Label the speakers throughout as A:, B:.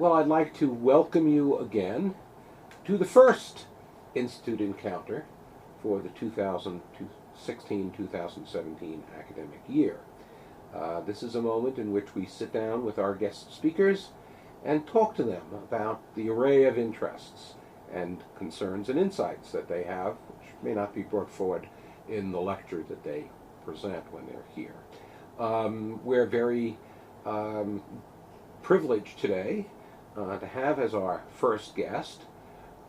A: Well, I'd like to welcome you again to the first Institute Encounter for the 2016-2017 academic year. This is a moment in which we sit down with our guest speakers and talk to them about the array of interests and concerns and insights that they have, which may not be brought forward in the lecture that they present when they're here. We're very privileged today to have as our first guest,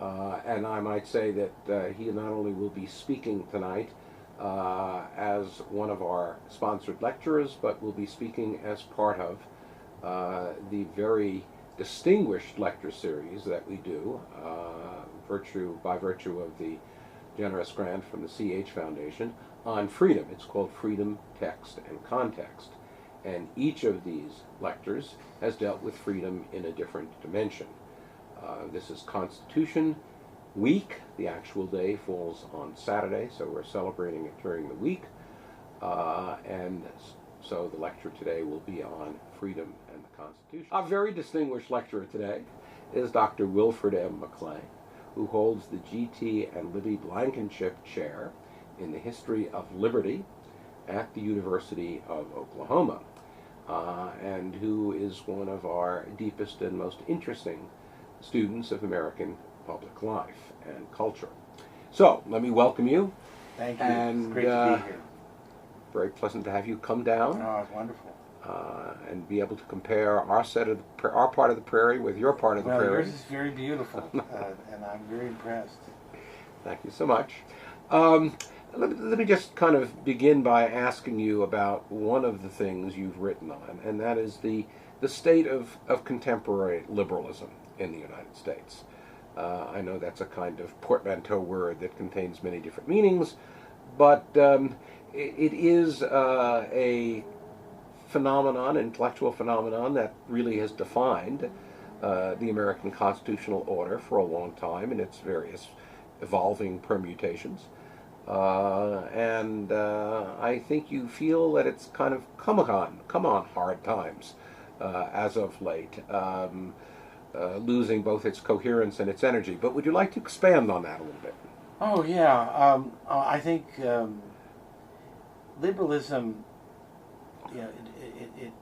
A: and I might say that he not only will be speaking tonight as one of our sponsored lecturers, but will be speaking as part of the very distinguished lecture series that we do by virtue of the generous grant from the CH Foundation on freedom. It's called Freedom, Text, and Context. And each of these lectures has dealt with freedom in a different dimension. This is Constitution Week. The actual day falls on Saturday, so we're celebrating it during the week. And so the lecture today will be on freedom and the Constitution. Our very distinguished lecturer today is Dr. Wilfred M. McClay, who holds the G.T. and Libby Blankenship Chair in the History of Liberty at the University of Oklahoma, and who is one of our deepest and most interesting students of American public life and culture. So, let me welcome you.
B: Thank you.
A: And,
B: it's great to be here.
A: Very pleasant to have you come down.
B: Oh, it's wonderful.
A: And be able to compare our part of the prairie with your part of the prairie.
B: Well, yours is very beautiful, and I'm very impressed.
A: Thank you so much. Let me just kind of begin by asking you about one of the things you've written on, and that is the state of contemporary liberalism in the United States. I know that's a kind of portmanteau word that contains many different meanings, but it is a phenomenon, intellectual phenomenon, that really has defined the American constitutional order for a long time in its various evolving permutations. And I think you feel that it's kind of come on hard times as of late, losing both its coherence and its energy. But would you like to expand on that a little bit?
B: Oh, yeah. I think liberalism, it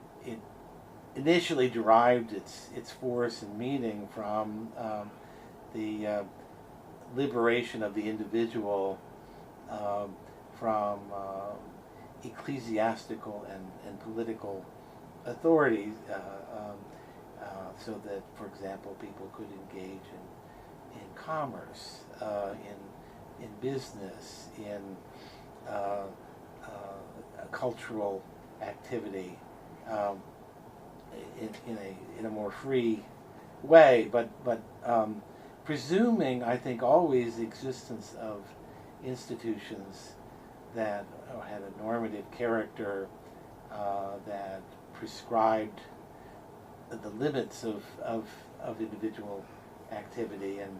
B: initially derived its force and meaning from the liberation of the individual from ecclesiastical and political authorities, so that, for example, people could engage in commerce, in business, in cultural activity, in a more free way, but presuming, I think, always the existence of institutions that had a normative character, that prescribed the limits of individual activity, and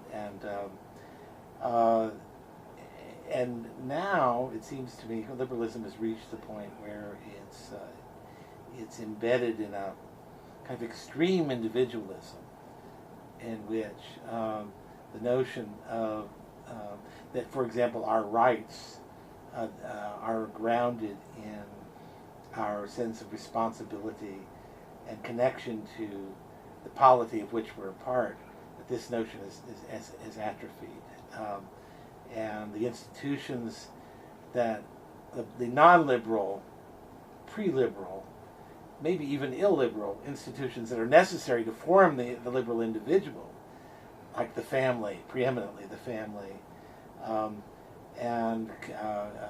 B: now it seems to me liberalism has reached the point where it's embedded in a kind of extreme individualism, in which the notion of that, for example, our rights are grounded in our sense of responsibility and connection to the polity of which we're a part, that this notion is atrophied. And the institutions that the non-liberal, pre-liberal, maybe even illiberal institutions that are necessary to form the liberal individual, like the family, preeminently the family, and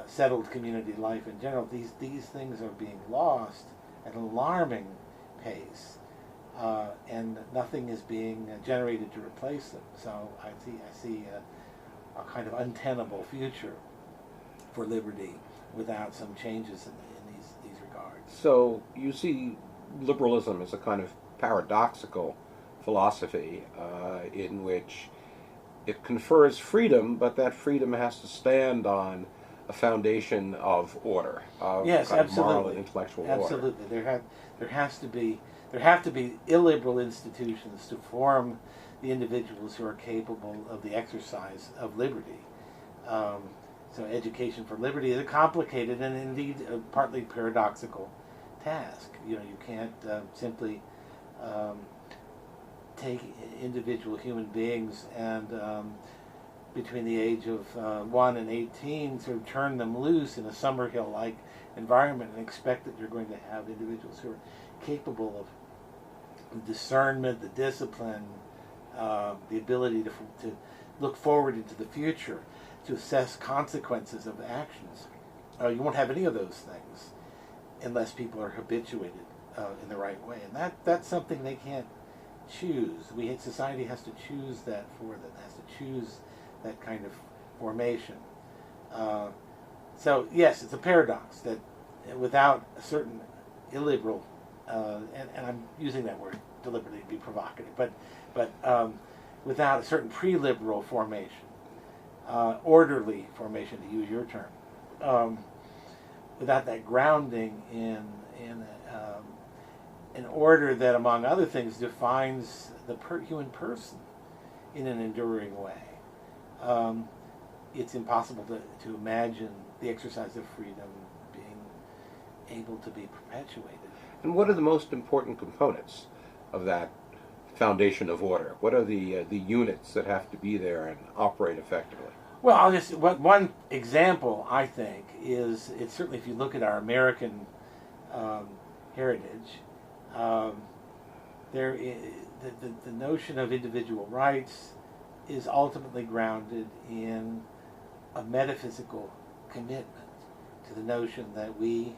B: settled community life in general, these things are being lost at an alarming pace, and nothing is being generated to replace them. So I see a kind of untenable future for liberty without some changes in these regards.
A: So you see liberalism as a kind of paradoxical philosophy in which it confers freedom, but that freedom has to stand on a foundation of order, of
B: Yes,
A: kind of
B: absolutely.
A: moral and intellectual order.
B: Absolutely. There have to be illiberal institutions to form the individuals who are capable of the exercise of liberty. Um, so education for liberty is a complicated and indeed partly paradoxical task. You know, you can't simply take individual human beings and between the age of 1 and 18 sort of turn them loose in a Summerhill-like environment and expect that you're going to have individuals who are capable of discernment, the discipline, the ability to look forward into the future, to assess consequences of actions. You won't have any of those things unless people are habituated in the right way, and that's something they can't choose. Society has to choose that for them. It has to choose that kind of formation. So yes, it's a paradox that without a certain illiberal, and I'm using that word deliberately to be provocative, but without a certain pre-liberal formation, orderly formation, to use your term, without that grounding in an order that, among other things, defines the human person in an enduring way, it's impossible to imagine the exercise of freedom being able to be perpetuated.
A: And what are the most important components of that foundation of order? What are the units that have to be there and operate effectively?
B: Well, one example, I think, is it's certainly, if you look at our American heritage, there is, the notion of individual rights is ultimately grounded in a metaphysical commitment to the notion that we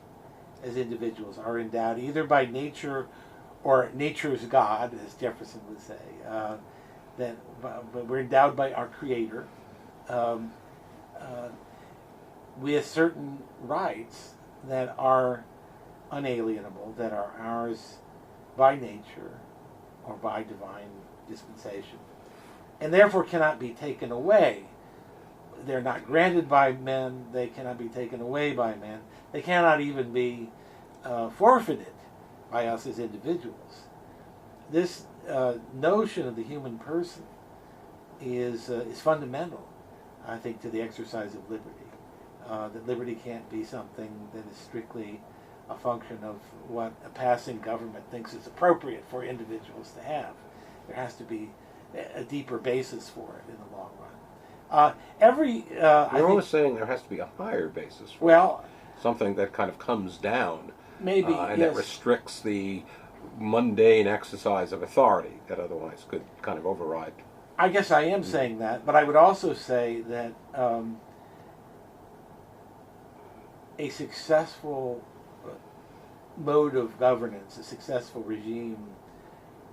B: as individuals are endowed either by nature or nature's God, as Jefferson would say, that we're endowed by our Creator with certain rights that are unalienable, that are ours by nature or by divine dispensation, and therefore cannot be taken away. They're not granted by men, they cannot be taken away by men, they cannot even be forfeited by us as individuals. This notion of the human person is fundamental, I think, to the exercise of liberty. That liberty can't be something that is strictly a function of what a passing government thinks is appropriate for individuals to have. There has to be a deeper basis for it in the long run.
A: You're almost saying there has to be a higher basis for
B: well,
A: it. Something that kind of comes down,
B: maybe,
A: and
B: yes,
A: that restricts the mundane exercise of authority that otherwise could kind of override.
B: I guess I am saying that, but I would also say that a successful mode of governance, a successful regime,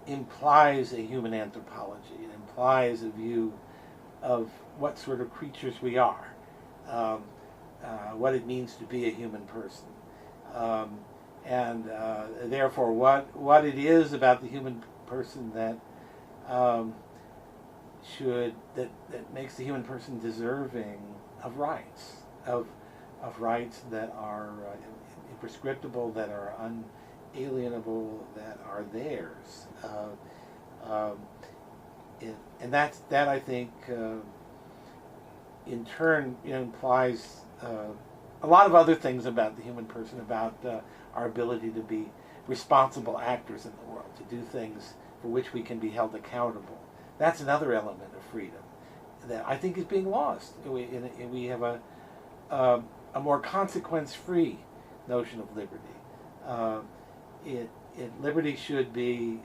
B: implies a human anthropology. It implies a view of what sort of creatures we are, what it means to be a human person, and therefore what it is about the human person that that makes the human person deserving of rights, of rights that are imprescriptible, that are unalienable, that are theirs. And that I think in turn implies a lot of other things about the human person, about our ability to be responsible actors in the world, to do things for which we can be held accountable. That's another element of freedom that I think is being lost. We have a more consequence-free notion of liberty. Liberty should be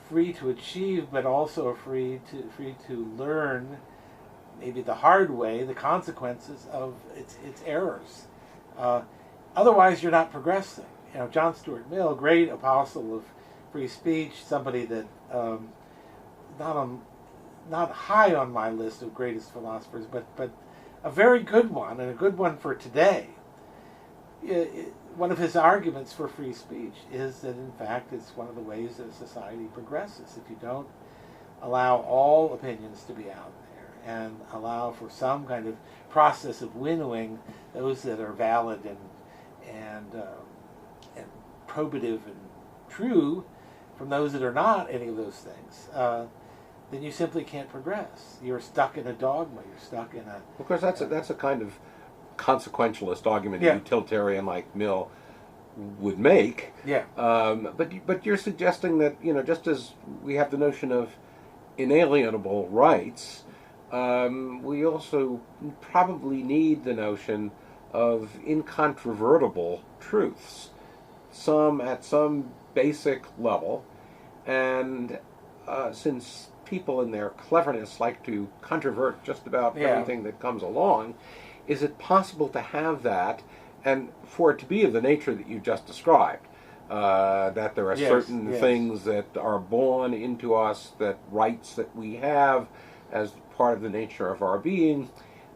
B: free to achieve, but also free to learn, maybe the hard way, the consequences of its errors. Otherwise, you're not progressing. John Stuart Mill, great apostle of free speech, somebody that not high on my list of greatest philosophers, but a very good one, and a good one for today. One of his arguments for free speech is that, in fact, it's one of the ways that society progresses. If you don't allow all opinions to be out there, and allow for some kind of process of winnowing those that are valid and probative and true from those that are not any of those things, then you simply can't progress. You're stuck in a dogma. You're stuck in a...
A: Of course, that's a kind of consequentialist argument
B: Yeah.
A: a utilitarian like Mill would make.
B: Yeah.
A: But you're suggesting that, just as we have the notion of inalienable rights, we also probably need the notion of incontrovertible truths, some at some basic level, and since people in their cleverness like to controvert just about
B: Yeah.
A: everything that comes along, is it possible to have that, and for it to be of the nature that you just described, that there are
B: Yes,
A: certain
B: yes.
A: things that are born into us, that rights that we have as part of the nature of our being,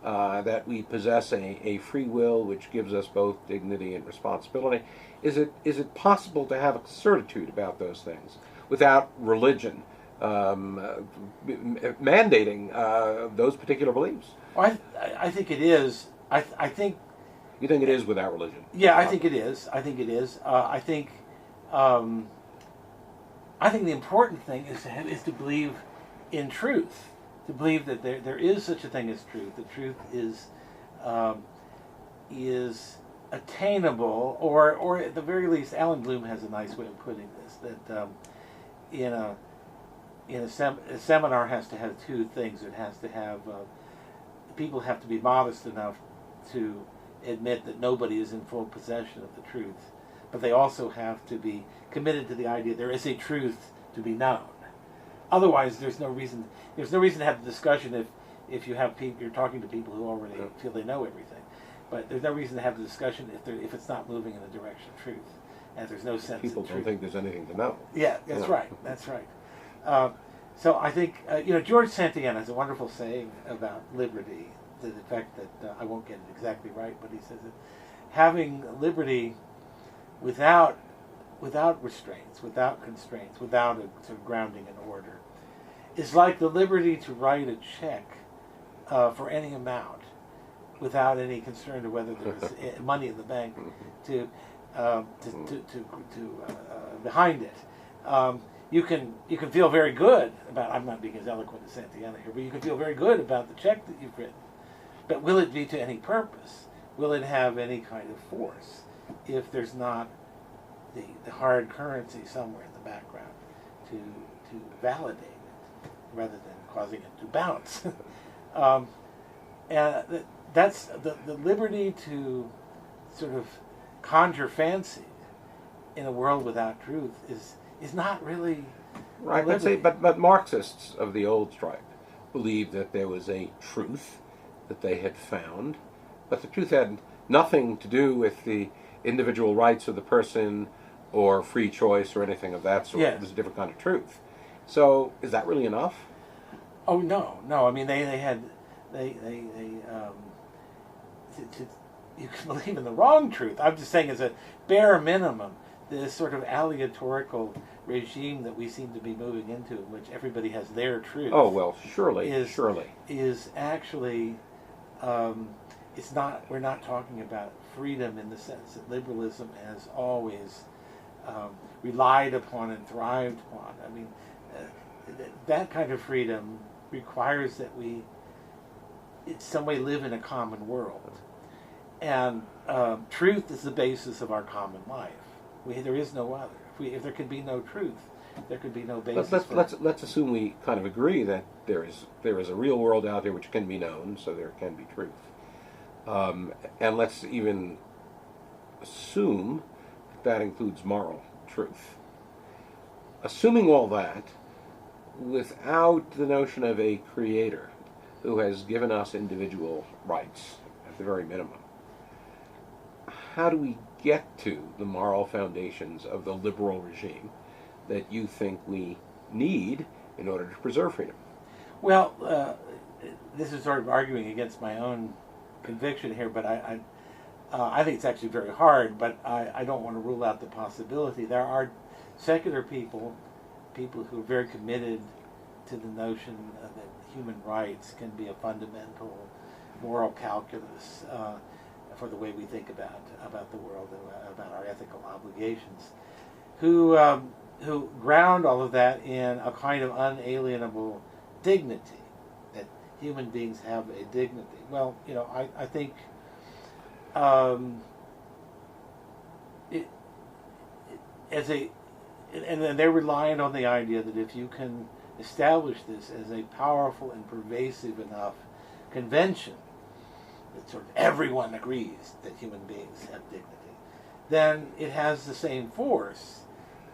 A: that we possess a free will which gives us both dignity and responsibility? Is it possible to have a certitude about those things without religion mandating those particular beliefs?
B: Well, I think it is. I think...
A: You think it is without religion?
B: Yeah, I think it is. I think it is. I think the important thing is to believe in truth, to believe that there is such a thing as truth. That truth is attainable, or at the very least, Alan Bloom has a nice way of putting this. That a seminar has to have two things. It has to have people have to be modest enough to admit that nobody is in full possession of the truth, but they also have to be committed to the idea there is a truth to be known. Otherwise, there's no reason to have the discussion if you have you're talking to people who already feel they know everything. But there's no reason to have the discussion if it's not moving in the direction of truth, and if there's no sense
A: People
B: of
A: don't
B: truth.
A: think there's anything to know.
B: Yeah, that's right. That's right. So I think George Santayana has a wonderful saying about liberty, to the effect that I won't get it exactly right, but he says that having liberty without restraints, without constraints, without a sort of grounding in order, is like the liberty to write a check for any amount without any concern to whether there's money in the bank to behind it. You can feel very good about. I'm not being as eloquent as Santayana here, but you can feel very good about the check that you've written. But will it be to any purpose? Will it have any kind of force if there's not the hard currency somewhere in the background to validate it, rather than causing it to bounce? And that's the liberty to sort of conjure fancy in a world without truth is not really
A: Right,
B: liberty.
A: but Marxists of the old stripe believed that there was a truth that they had found, but the truth had nothing to do with the individual rights of the person or free choice or anything of that sort.
B: Yes.
A: It was a different kind of truth. So is that really enough?
B: Oh no. I mean, you can believe in the wrong truth. I'm just saying, as a bare minimum, this sort of allegorical regime that we seem to be moving into, in which everybody has their truth.
A: Oh well, surely.
B: Is actually, it's not. We're not talking about freedom in the sense that liberalism has always relied upon and thrived upon. I mean, that kind of freedom requires that we, in some way, live in a common world, and truth is the basis of our common life. There is no other. If there could be no truth, there could be no basis.
A: Let's assume we kind of agree that there is a real world out there which can be known, so there can be truth, and let's even assume that includes moral truth. Assuming all that, without the notion of a creator who has given us individual rights at the very minimum, how do we get to the moral foundations of the liberal regime that you think we need in order to preserve freedom?
B: Well, this is sort of arguing against my own conviction here, but I think it's actually very hard, but I don't want to rule out the possibility. There are secular people who are very committed to the notion that human rights can be a fundamental moral calculus for the way we think about the world and about our ethical obligations, who ground all of that in a kind of unalienable dignity, that human beings have a dignity. Well, I think and they're relying on the idea that if you can establish this as a powerful and pervasive enough convention that sort of everyone agrees that human beings have dignity, then it has the same force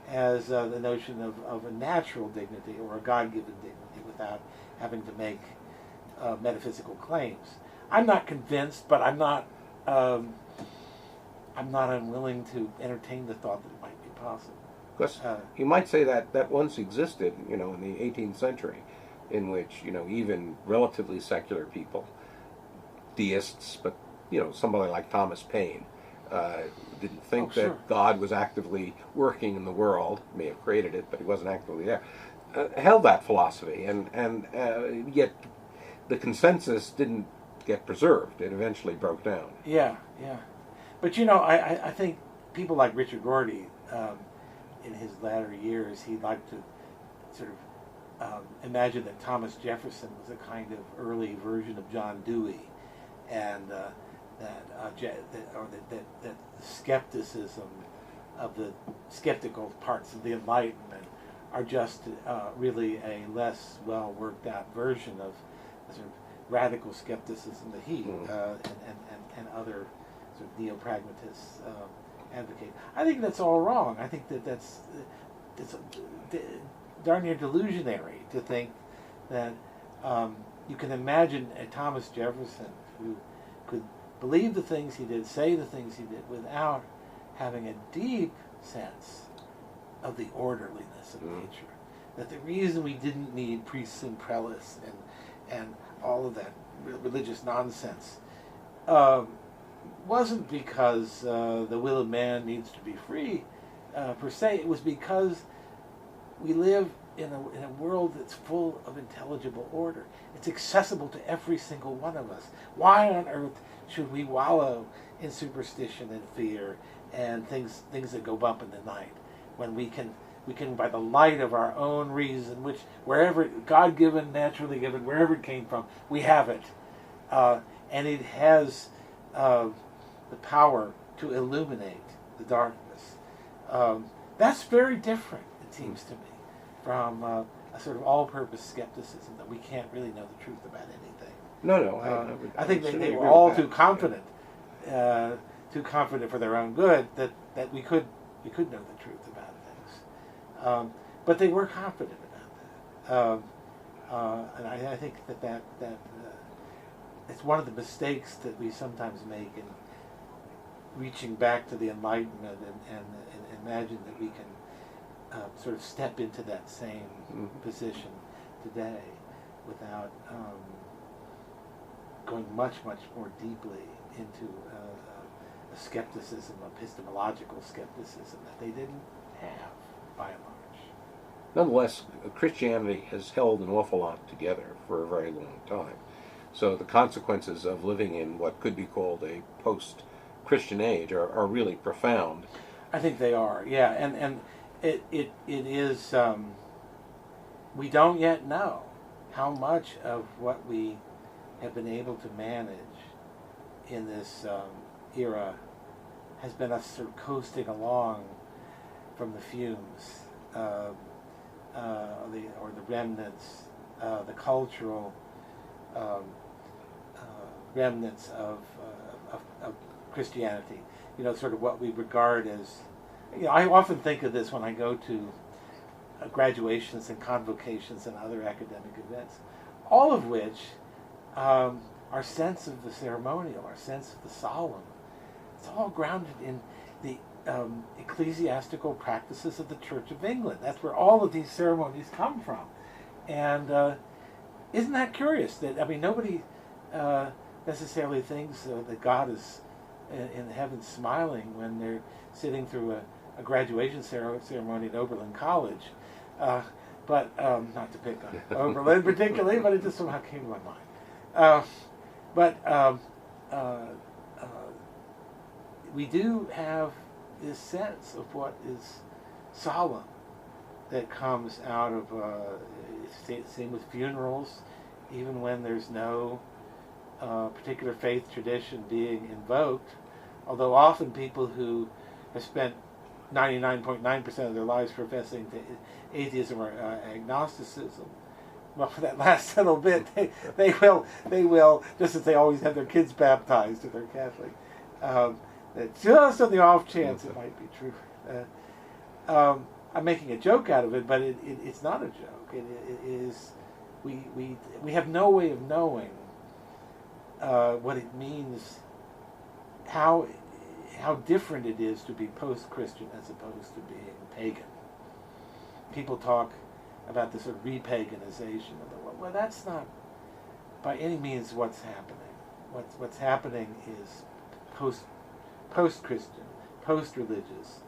B: as the notion of a natural dignity or a God-given dignity without having to make metaphysical claims. I'm not convinced, but I'm not unwilling to entertain the thought that it might be possible.
A: Because you might say that once existed, in the 18th century, in which, even relatively secular people, deists, but, somebody like Thomas Paine, didn't think that God was actively working in the world, may have created it, but he wasn't actively there, held that philosophy, and yet the consensus didn't get preserved. It eventually broke down.
B: Yeah. But, I think people like Richard Rorty, in his latter years, he'd like to sort of imagine that Thomas Jefferson was a kind of early version of John Dewey, and that skepticism of the skeptical parts of the Enlightenment are just really a less well worked out version of the sort of radical skepticism that he and other sort of neo-pragmatists advocate. I think that's all wrong. I think that's darn near delusionary to think that you can imagine a Thomas Jefferson who could believe the things he did, say the things he did, without having a deep sense of the orderliness of nature. That the reason we didn't need priests and prelates and all of that religious nonsense wasn't because the will of man needs to be free per se. It was because we live in a world that's full of intelligible order. It's accessible to every single one of us. Why on earth should we wallow in superstition and fear and things that go bump in the night, when we can by the light of our own reason, which wherever God-given, naturally given, wherever it came from, we have it, and it has the power to illuminate the darkness. That's very different, it seems to me, from a sort of all-purpose skepticism that we can't really know the truth about anything.
A: No.
B: I think they were all too confident for their own good that we could know the truth about things. But they were confident about that. And I think that it's one of the mistakes that we sometimes make in reaching back to the Enlightenment and imagine that we can sort of step into that same position today without going much more deeply into a skepticism, epistemological skepticism that they didn't have by and large.
A: Nonetheless, Christianity has held an awful lot together for a very long time. So the consequences of living in what could be called a post-Christian age are really profound.
B: I think they are, yeah, and it is. We don't yet know how much of what we have been able to manage in this era has been us sort of coasting along from the fumes, or the remnants, the cultural remnants of Christianity. Sort of what we regard as. I often think of this when I go to graduations and convocations and other academic events, all of which our sense of the ceremonial, our sense of the solemn, it's all grounded in the ecclesiastical practices of the Church of England. That's where all of these ceremonies come from. And isn't that curious? That nobody necessarily thinks that God is in heaven smiling when they're sitting through a graduation ceremony at Oberlin College. but not to pick on Oberlin particularly, but it just somehow came to my mind. But we do have this sense of what is solemn that comes out of, same with funerals, even when there's no particular faith tradition being invoked, although often people who have spent 99.9% of their lives professing atheism or agnosticism, well, for that last little bit, they will, just as they always have their kids baptized if they're Catholic, that just on the off chance it might be true. I'm making a joke out of it, but it's not a joke. It is, we have no way of knowing what it means, how different it is to be post-Christian as opposed to being pagan. People talk about this sort of repaganization of the world. Well, that's not by any means what's happening. What's happening is post-Christian, post-religious.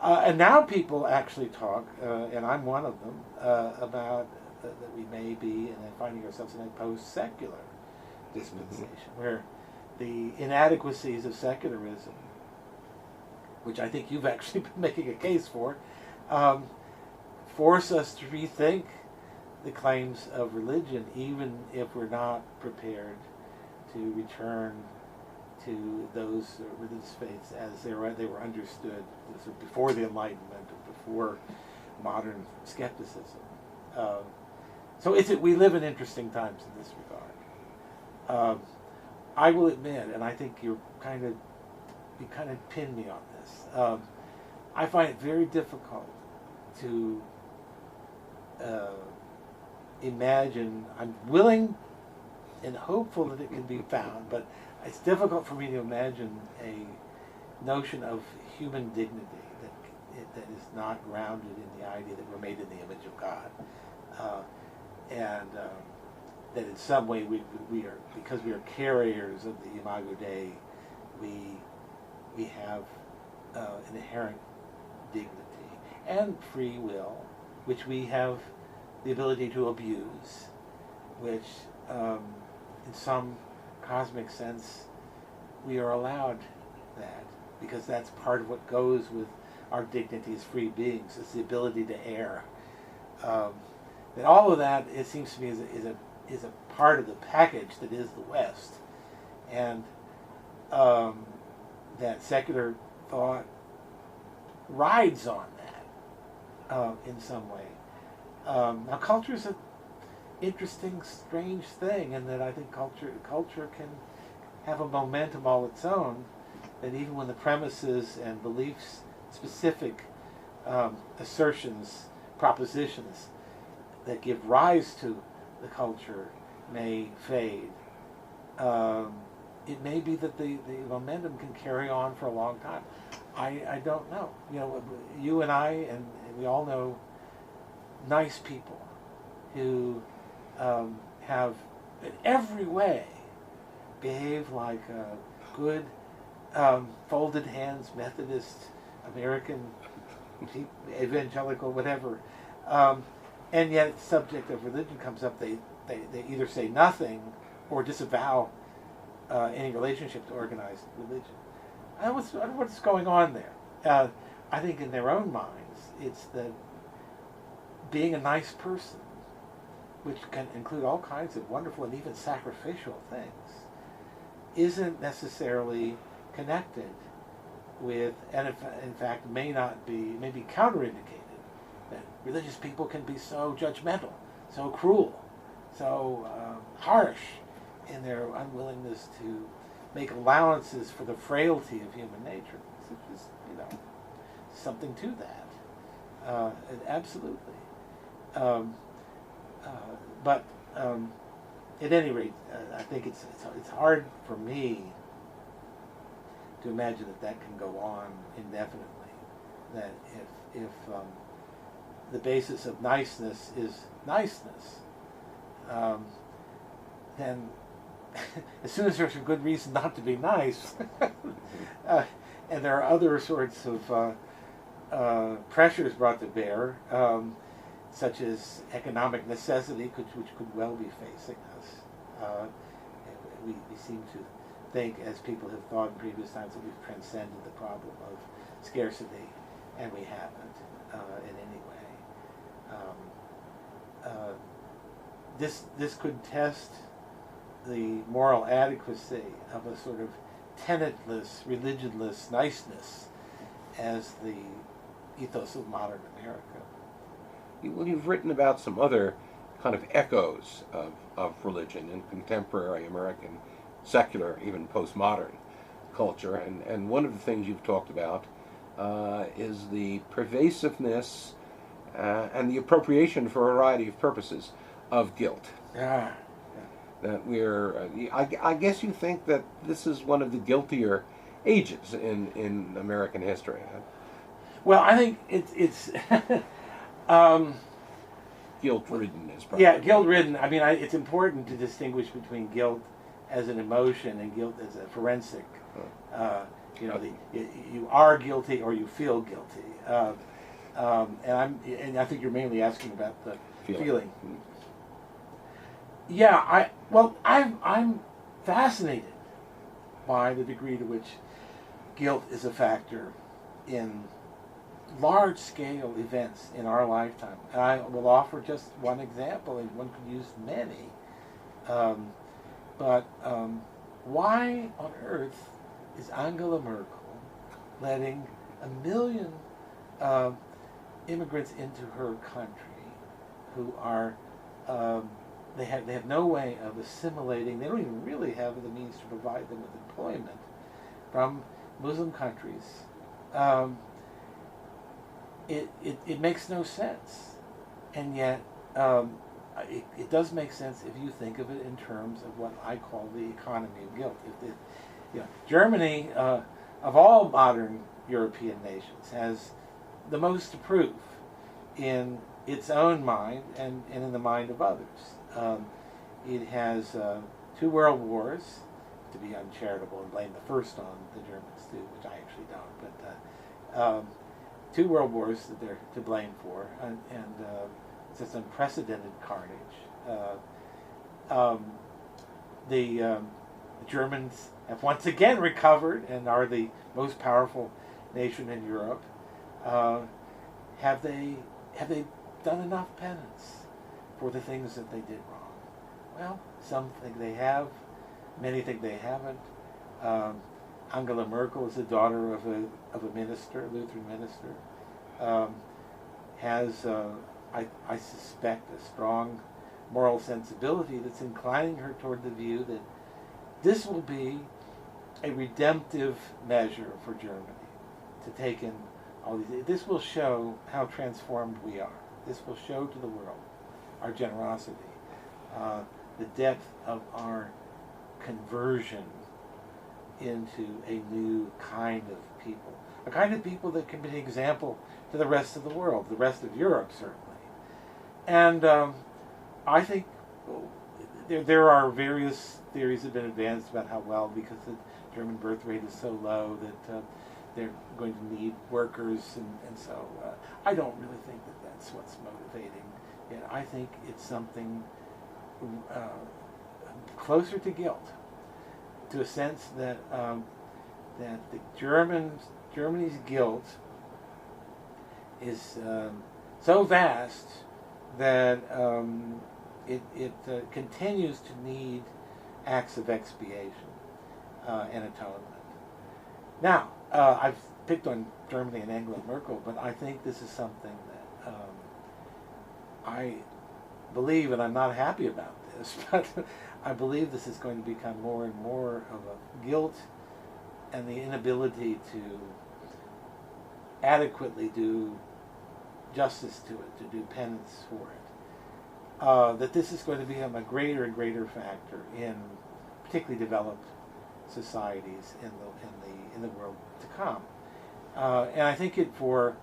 B: And now people actually talk, and I'm one of them, about that we may be finding ourselves in a post-secular dispensation, where the inadequacies of secularism, which I think you've actually been making a case for, force us to rethink the claims of religion, even if we're not prepared to return to those religious faiths as they were understood before the Enlightenment, or before modern skepticism. So we live in interesting times in this regard. I will admit, and I think you kind of pinned me on this. I find it very difficult to imagine. I'm willing and hopeful that it can be found, but it's difficult for me to imagine a notion of human dignity that is not grounded in the idea that we're made in the image of God, and that in some way we are, because we are carriers of the Imago Dei, we have an inherent dignity and free will, which we have the ability to abuse, which in some cosmic sense we are allowed that, because that's part of what goes with our dignity as free beings. It's the ability to err. That all of that, it seems to me, is a part of the package that is the West, and that secular thought rides on that in some way. Now, culture is an interesting, strange thing, in that I think culture can have a momentum all its own, that even when the premises and beliefs, specific assertions, propositions that give rise to the culture may fade, it may be that the momentum can carry on for a long time. I don't know. You know, you and I, and we all know nice people who have in every way behave like good folded hands Methodist American evangelical whatever, and yet the subject of religion comes up, they either say nothing or disavow any relationship to organized religion. I don't know what's going on there. I think in their own minds it's that being a nice person, which can include all kinds of wonderful and even sacrificial things, isn't necessarily connected with, and in fact may be counterindicated, that religious people can be so judgmental, so cruel, so harsh in their unwillingness to make allowances for the frailty of human nature. It's just, something to that. Absolutely. But at any rate, I think it's hard for me to imagine that can go on indefinitely. That if the basis of niceness is niceness, then as soon as there's a good reason not to be nice, and there are other sorts of pressures brought to bear, such as economic necessity, which could well be facing us. We seem to think, as people have thought in previous times, that we've transcended the problem of scarcity, and we haven't in any way. This could test the moral adequacy of a sort of tenetless, religionless niceness as the ethos of modern America.
A: Well, you've written about some other kind of echoes of religion in contemporary American secular, even postmodern culture, and one of the things you've talked about is the pervasiveness and the appropriation for a variety of purposes of guilt.
B: Yeah.
A: That I guess you think that this is one of the guiltier ages in American history.
B: Well, I think it's
A: Guilt-ridden is probably.
B: yeah, guilt-ridden. I mean, it's important to distinguish between guilt as an emotion and guilt as a forensic. You are guilty or you feel guilty, and I think you're mainly asking about the feeling. Yeah, I'm fascinated by the degree to which guilt is a factor in large-scale events in our lifetime. And I will offer just one example, and one could use many. Why on earth is Angela Merkel letting 1 million immigrants into her country who are they have no way of assimilating? They don't even really have the means to provide them with employment from Muslim countries. It makes no sense, and yet it does make sense if you think of it in terms of what I call the economy of guilt. Germany, of all modern European nations, has the most to prove in its own mind and in the mind of others. It has 2 world wars, to be uncharitable and blame the first on the Germans too, which I actually don't, but 2 world wars that they're to blame for, and it's just unprecedented carnage. The Germans have once again recovered and are the most powerful nation in Europe. Have they done enough penance for the things that they did wrong? Well, some think they have, many think they haven't. Angela Merkel is the daughter of a minister, Lutheran minister, has, I suspect, a strong moral sensibility that's inclining her toward the view that this will be a redemptive measure for Germany, to take in all these. This will show how transformed we are. This will show to the world our generosity, the depth of our conversion into a new kind of people. A kind of people that can be an example to the rest of the world, the rest of Europe certainly. And I think there are various theories that have been advanced about how well, because the German birth rate is so low, that they're going to need workers, and so I don't really think that that's what's motivating it. I think it's something closer to guilt, to a sense that that the Germany's guilt is so vast that it continues to need acts of expiation and atonement. Now, I've picked on Germany and Angela Merkel, but I think this is something that I believe, and I'm not happy about this, but I believe this is going to become more and more of a guilt and the inability to adequately do justice to it, to do penance for it. That this is going to become a greater and greater factor in particularly developed societies in the world to come. And I think it for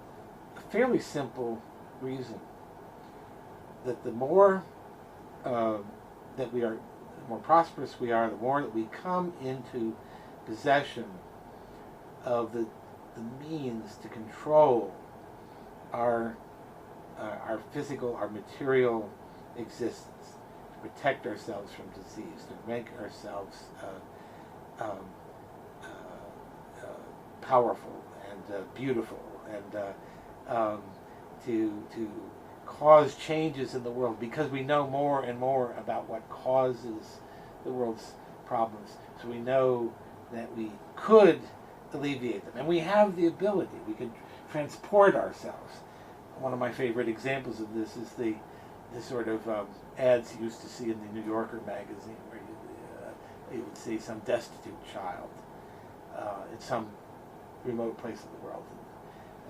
B: a fairly simple reason, that the more that we are, the more prosperous we are, the more that we come into possession of the means to control our our physical, our material existence, to protect ourselves from disease, to make ourselves um, powerful and beautiful, and to cause changes in the world, because we know more and more about what causes the world's problems. So we know that we could alleviate them, and we have the ability. We can transport ourselves. One of my favorite examples of this is the sort of ads you used to see in the New Yorker magazine, where you would see some destitute child in some remote place of the world,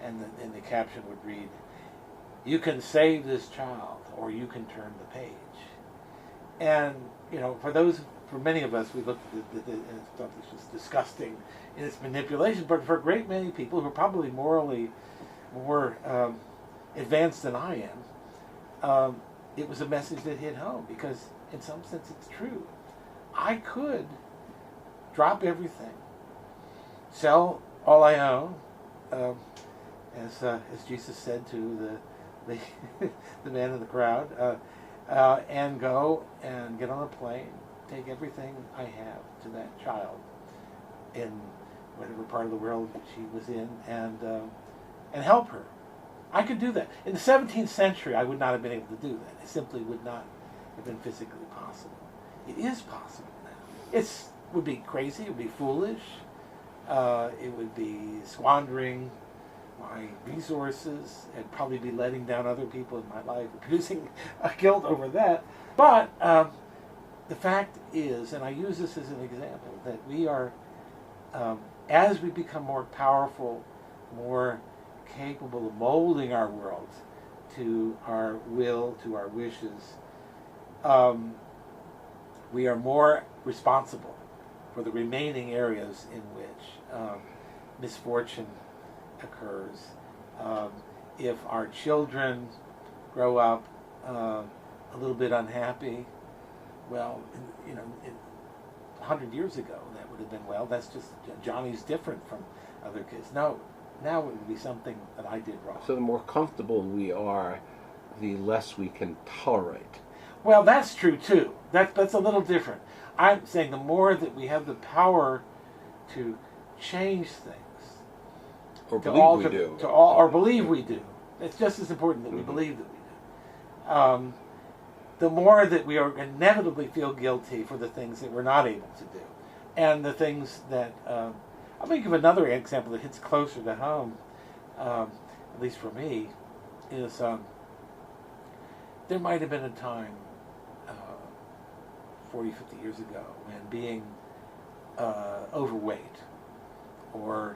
B: and the caption would read, "You can save this child, or you can turn the page." And for many of us, we looked at it and thought this was disgusting in its manipulation. But for a great many people who are probably morally more advanced than I am, it was a message that hit home, because in some sense it's true. I could drop everything, sell all I own, as Jesus said to the man in the crowd, and go and get on a plane, take everything I have to that child in whatever part of the world she was in, and help her. I could do that. In the 17th century, I would not have been able to do that. It simply would not have been physically possible. It is possible now. It would be crazy. It would be foolish. It would be squandering my resources, and probably be letting down other people in my life, producing a guilt over that. But the fact is, and I use this as an example, that we are, as we become more powerful, more capable of molding our world to our will, to our wishes, we are more responsible for the remaining areas in which misfortune occurs. If our children grow up a little bit unhappy, well, 100 years ago that would have been, well, that's just, Johnny's different from other kids. No, now it would be something that I did wrong.
A: So the more comfortable we are, the less we can tolerate.
B: Well, that's true too. That's a little different. I'm saying the more that we have the power to change things,
A: or believe we do,
B: or believe we do. It's just as important that we believe that we do. The more that we are inevitably feel guilty for the things that we're not able to do, and the things that I'm going to give another example that hits closer to home, at least for me, is there might have been a time 40, 50 years ago when being overweight or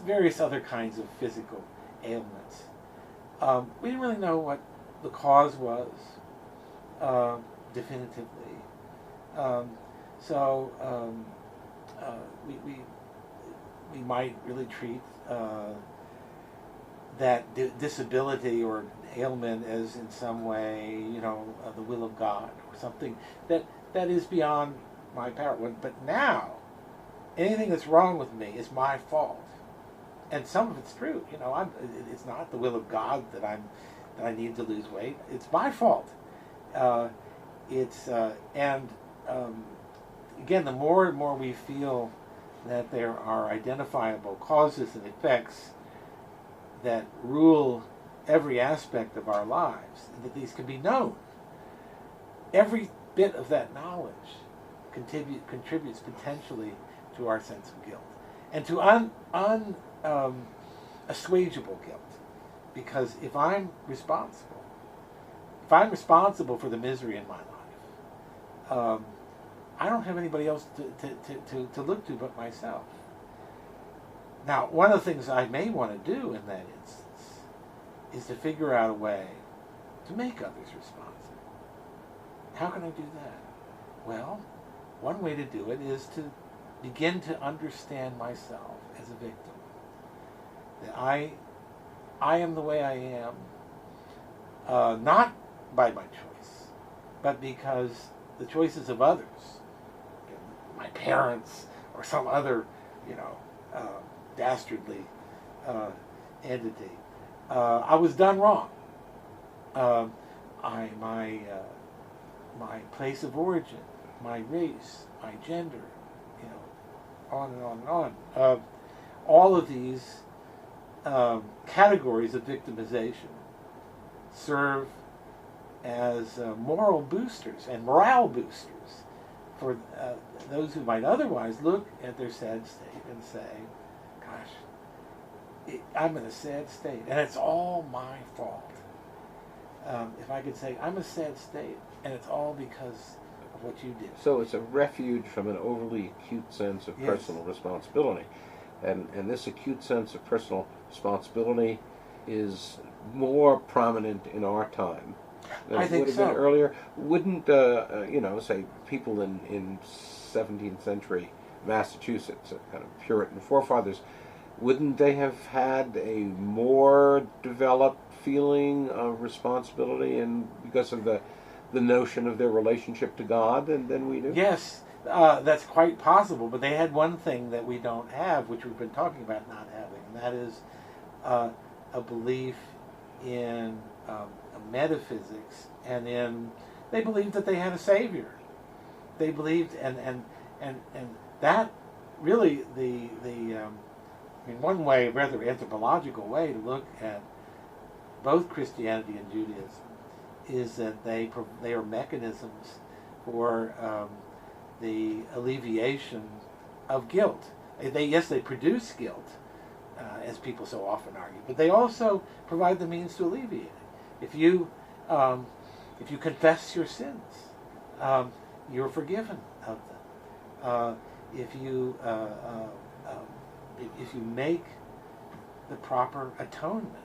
B: various other kinds of physical ailments, we didn't really know what the cause was definitively. We might really treat that disability or ailment as in some way, the will of God or something that is beyond my power. But now, anything that's wrong with me is my fault, and some of it's true. It's not the will of God that I need to lose weight. It's my fault. Again, the more and more we feel that there are identifiable causes and effects that rule every aspect of our lives, and that these can be known, every bit of that knowledge contributes potentially to our sense of guilt, and to assuageable guilt. Because if I'm responsible for the misery in my life, I don't have anybody else to look to but myself. Now, one of the things I may want to do in that instance is to figure out a way to make others responsible. How can I do that? Well, one way to do it is to begin to understand myself as a victim. That I am the way I am, not by my choice, but because the choices of others, my parents or some other, dastardly entity, I was done wrong. my place of origin, my race, my gender, you know, on and on and on. All of these categories of victimization serve as moral boosters and morale boosters for those who might otherwise look at their sad state and say, gosh, I'm in a sad state, and it's all my fault. If I could say, I'm in a sad state, and it's all because of what you did.
A: So it's a refuge from an overly acute sense of personal responsibility. And this acute sense of personal responsibility is more prominent in our time than
B: I
A: it
B: think
A: would have
B: so.
A: been earlier. Wouldn't, say people in 17th century Massachusetts, kind of Puritan forefathers, wouldn't they have had a more developed feeling of responsibility and because of the notion of their relationship to God than we do?
B: Yes, that's quite possible, but they had one thing that we don't have, which we've been talking about not having, and that is a belief in metaphysics, and they believed that they had a savior. They believed, and that really in one way, a rather anthropological way to look at both Christianity and Judaism is that they are mechanisms for the alleviation of guilt. They produce guilt, as people so often argue, but they also provide the means to alleviate it. If you confess your sins, you're forgiven of them. If you make the proper atonement,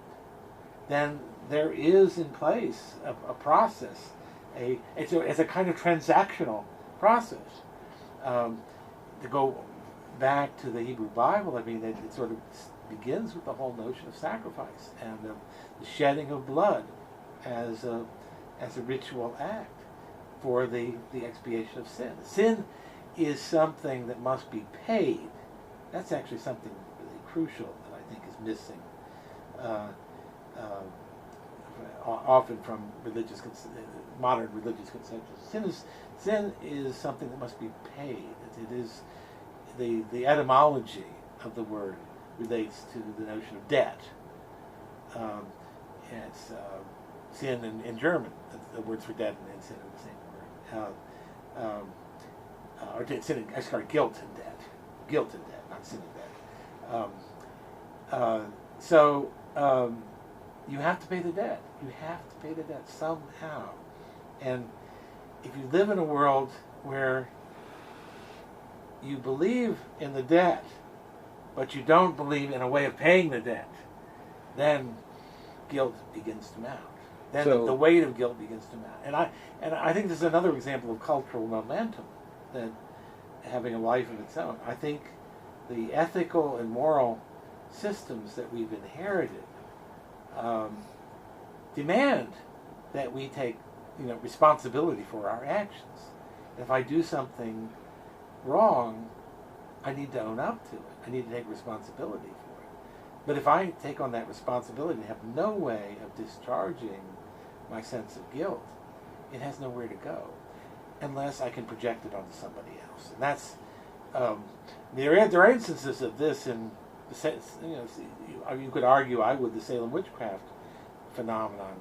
B: then there is in place a process. It's a kind of transactional process. To go back to the Hebrew Bible, I mean, it sort of begins with the whole notion of sacrifice and the shedding of blood as a ritual act for the expiation of sin. Sin is something that must be paid. That's actually something really crucial that I think is missing often from modern religious conceptions. Sin is something that must be paid. It is the etymology of the word relates to the notion of debt. It's sin in German. The words for debt and sin are the same word. Or guilt and debt. Guilt and debt, not sin and debt. So you have to pay the debt. You have to pay the debt somehow. And if you live in a world where you believe in the debt, but you don't believe in a way of paying the debt, then guilt begins to mount. Then the weight of guilt begins to mount. And I think this is another example of cultural momentum, that having a life of its own. I think the ethical and moral systems that we've inherited demand that we take responsibility for our actions. If I do something wrong, I need to own up to it. I need to take responsibility for it. But if I take on that responsibility and have no way of discharging my sense of guilt, it has nowhere to go unless I can project it onto somebody else. And that's there are instances of this in you could argue the Salem witchcraft phenomenon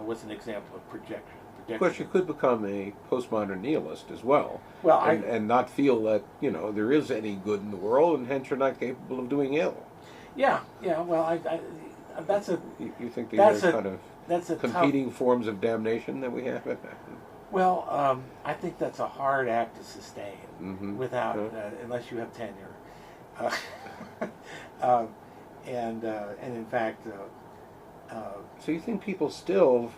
B: was an example of projection.
A: Of course, you could become a postmodern nihilist as well, and not feel that there is any good in the world, and hence you're not capable of doing ill.
B: Yeah. Well, that's a.
A: You think these are kind of
B: that's a
A: competing forms of damnation that we have?
B: Well, I think that's a hard act to sustain without unless you have tenure, and in fact.
A: So you think people still,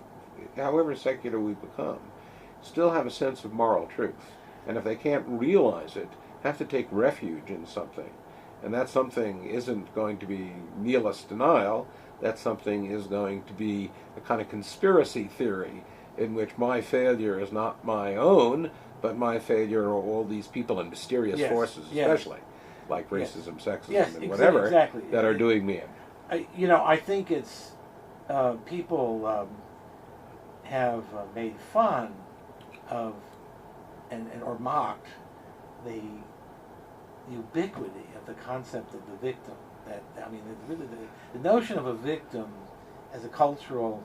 A: however secular we become, still have a sense of moral truth, and if they can't realize it, have to take refuge in something, and that something isn't going to be nihilist denial. That something is going to be a kind of conspiracy theory in which my failure is not my own, but my failure are all these people and mysterious forces, especially like racism, sexism, and whatever that are doing me in.
B: I think it's people have made fun of and or mocked the ubiquity of the concept of the victim. That I mean, really the notion of a victim as a cultural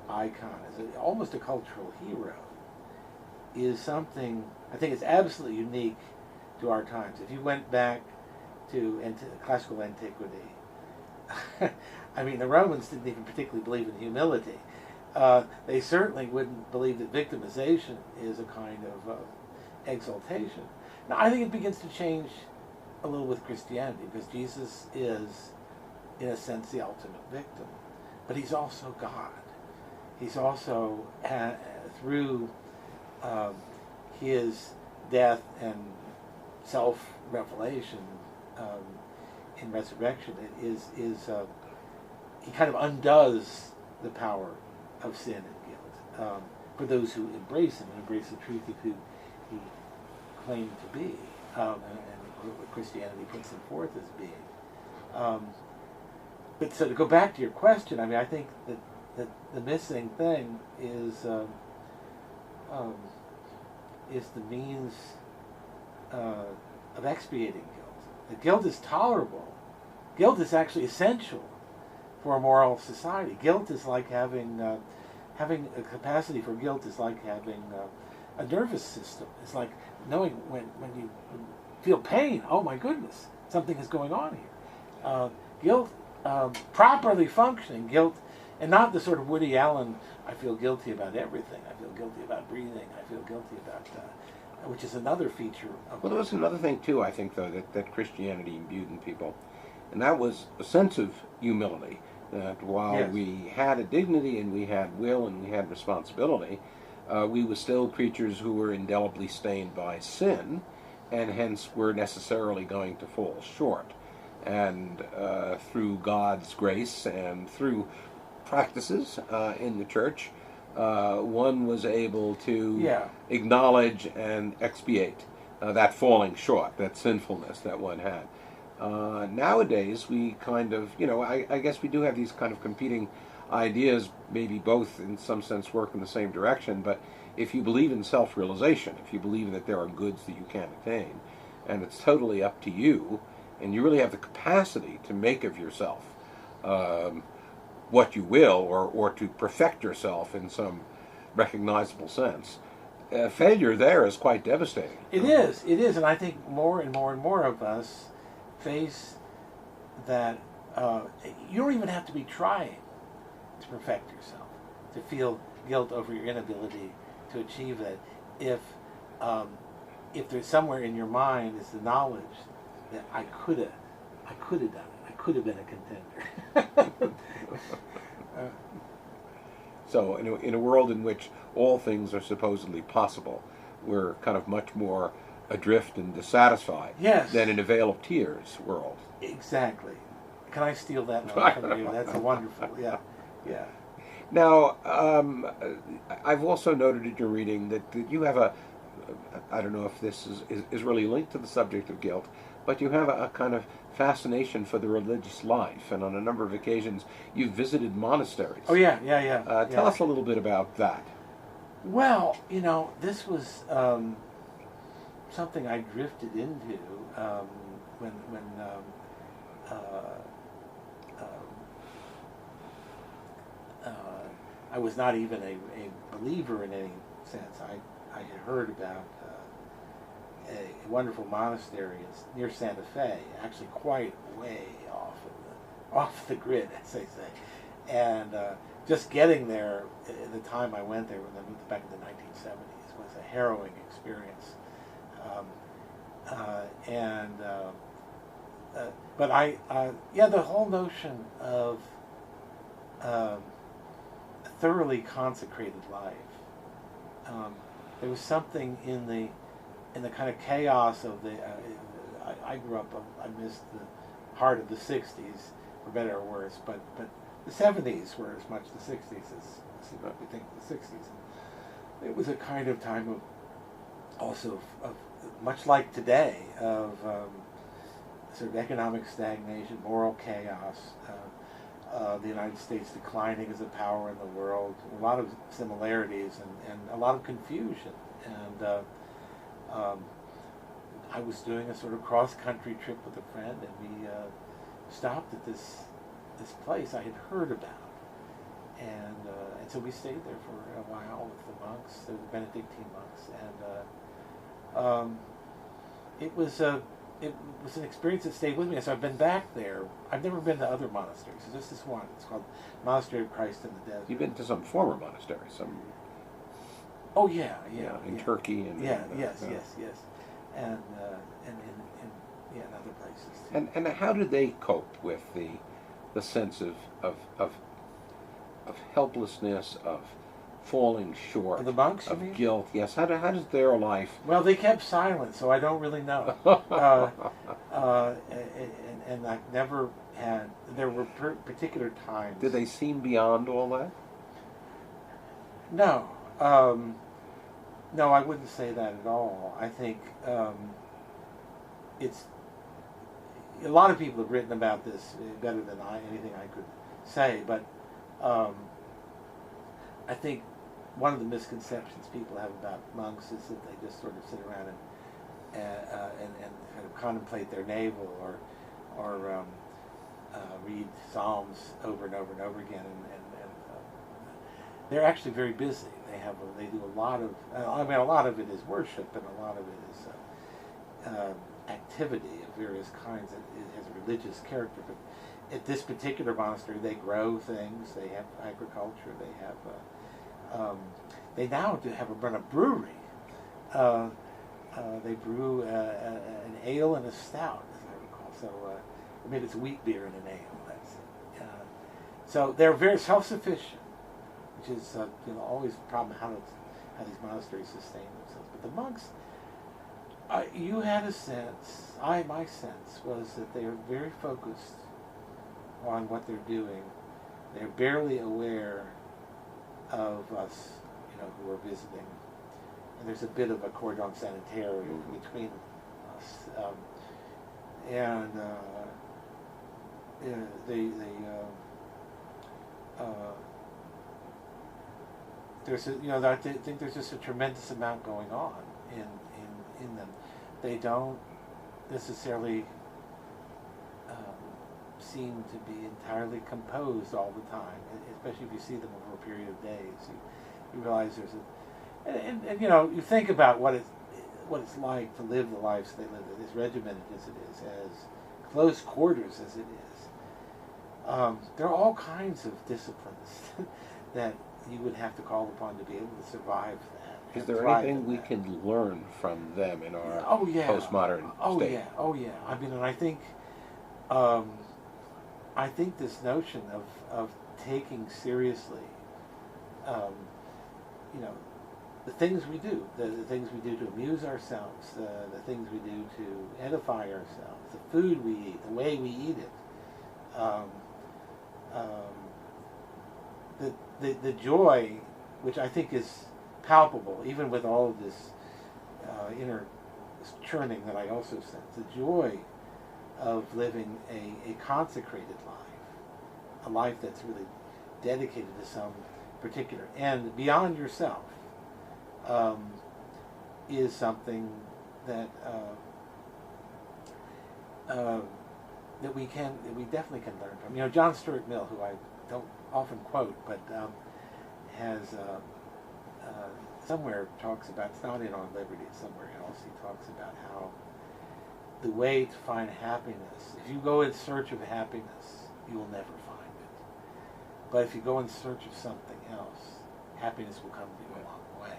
B: icon, almost a cultural hero, is something I think is absolutely unique to our times. If you went back to classical antiquity, I mean, the Romans didn't even particularly believe in humility. They certainly wouldn't believe that victimization is a kind of exaltation. Now, I think it begins to change a little with Christianity, because Jesus is, in a sense, the ultimate victim. But he's also God. He's also, through his death and self-revelation in resurrection, he kind of undoes the power of sin and guilt for those who embrace him and embrace the truth of who he claimed to be, and what Christianity puts him forth as being. But so to go back to your question, I mean, I think that the missing thing is the means of expiating guilt. The guilt is tolerable. Guilt is actually essential for a moral society. Guilt is like having a capacity for guilt is like having a nervous system. It's like knowing when you feel pain. Oh my goodness, something is going on here. Guilt, properly functioning guilt, and not the sort of Woody Allen, I feel guilty about everything. I feel guilty about breathing. I feel guilty about, which is another feature of...
A: Well, there was another thing, too, I think, though, that Christianity imbued in people, and that was a sense of humility, that while
B: Yes.
A: we had a dignity and we had will and we had responsibility, we were still creatures who were indelibly stained by sin, and hence were necessarily going to fall short. And through God's grace and through practices in the church, one was able to acknowledge and expiate that falling short, that sinfulness that one had. Nowadays, we kind of, I guess we do have these kind of competing ideas, maybe both in some sense work in the same direction, but if you believe in self-realization, if you believe that there are goods that you can't attain, and it's totally up to you, and you really have the capacity to make of yourself what you will, or to perfect yourself in some recognizable sense, failure there is quite devastating.
B: It is, and I think more and more and more of us face that you don't even have to be trying to perfect yourself, to feel guilt over your inability to achieve that. If there's somewhere in your mind is the knowledge that I could have done it, I could have been a contender.
A: So in a world in which all things are supposedly possible, we're kind of much more adrift and dissatisfied than in a Vale of Tears world.
B: Exactly. Can I steal that note from you? That's wonderful. Yeah.
A: Now, I've also noted in your reading that you have I don't know if this is really linked to the subject of guilt, but you have a kind of fascination for the religious life, and on a number of occasions you've visited monasteries.
B: Oh, yeah.
A: Tell us a little bit about that.
B: Well, this was something I drifted into when I was not even a believer in any sense. I had heard about a wonderful monastery near Santa Fe, actually quite way off the grid, as they say. And just getting there at the time I went there, when I moved back in the 1970s, was a harrowing experience. But the whole notion of a thoroughly consecrated life. There was something in the kind of chaos of I grew up. I missed the heart of the '60s, for better or worse. But the '70s were as much the '60s as we think the '60s. And it was a kind of time of also of much like today, of sort of economic stagnation, moral chaos, the United States declining as a power in the world, a lot of similarities and a lot of confusion. And I was doing a sort of cross-country trip with a friend, and we stopped at this place I had heard about, and so we stayed there for a while with the monks, the Benedictine monks, and it was an experience that stayed with me. So I've been back there. I've never been to other monasteries. There's just this one. It's called Monastery of Christ in the Desert.
A: You've been to some former monasteries, some.
B: Oh yeah,
A: In Turkey and.
B: Yes, and in other places too.
A: And how did they cope with the sense of helplessness, of falling short,
B: The monks, you
A: of
B: mean?
A: guilt? Yes. How does their life?
B: Well, they kept silent, so I don't really know. And I've never had. There were particular times.
A: Did they seem beyond all that?
B: No. No, I wouldn't say that at all. I think it's a lot of people have written about this better than anything I could say. But I think one of the misconceptions people have about monks is that they just sort of sit around and kind of contemplate their navel or read psalms over and over and over again, and they're actually very busy. They do a lot of. A lot of it is worship, and a lot of it is activity of various kinds. It has a religious character, but at this particular monastery, they grow things. They have agriculture. They have. They now run a brewery. They brew an ale and a stout, as I recall. So, it's wheat beer and an ale. That's it. So they're very self-sufficient, which is always a problem how these monasteries sustain themselves. But the monks, you had a sense. My sense was that they are very focused on what they're doing. They're barely aware of us, who are visiting, and there's a bit of a cordon sanitaire between us, and there's I think there's just a tremendous amount going on in them. They don't necessarily seem to be entirely composed all the time, especially if you see them over a period of days. You realize there's and you think about what it's like to live the lives they live, as regimented as it is, as close quarters as it is. There are all kinds of disciplines that you would have to call upon to be able to survive that.
A: Is there anything we can learn from them in our postmodern state?
B: Oh yeah. And I think this notion of taking seriously, the things we do, the things we do to amuse ourselves, the things we do to edify ourselves, the food we eat, the way we eat it, the joy, which I think is palpable, even with all of this inner churning that I also sense, the joy of living a consecrated life, a life that's really dedicated to some particular end beyond yourself, is something that we definitely can learn from. John Stuart Mill, who I don't often quote, but has somewhere talks about, it's not in On Liberty, it's somewhere else, he talks about how the way to find happiness, if you go in search of happiness, you will never find it. But if you go in search of something else, happiness will come to you along the way.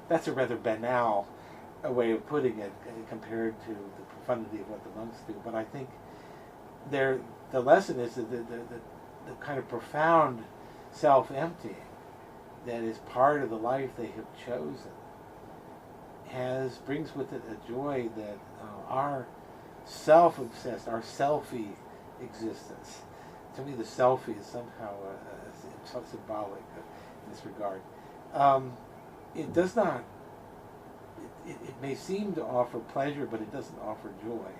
B: That's a rather banal way of putting it compared to the profundity of what the monks do. But I think the lesson is that the kind of profound self-emptying that is part of the life they have chosen brings with it a joy that our self-obsessed, our selfie existence. To me, the selfie is somehow symbolic in this regard. It does not. It may seem to offer pleasure, but it doesn't offer joy.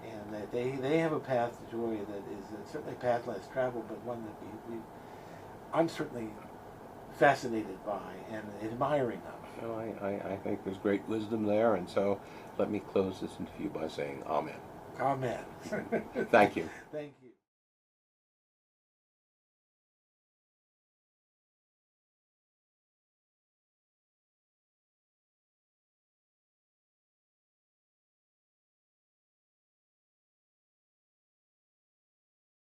B: and that they have a path to joy that is certainly a path less traveled, but one that I'm certainly fascinated by and admiring of.
A: Well, I think there's great wisdom there, and so let me close this interview by saying amen.
B: Amen.
A: Thank you.
B: Thank you.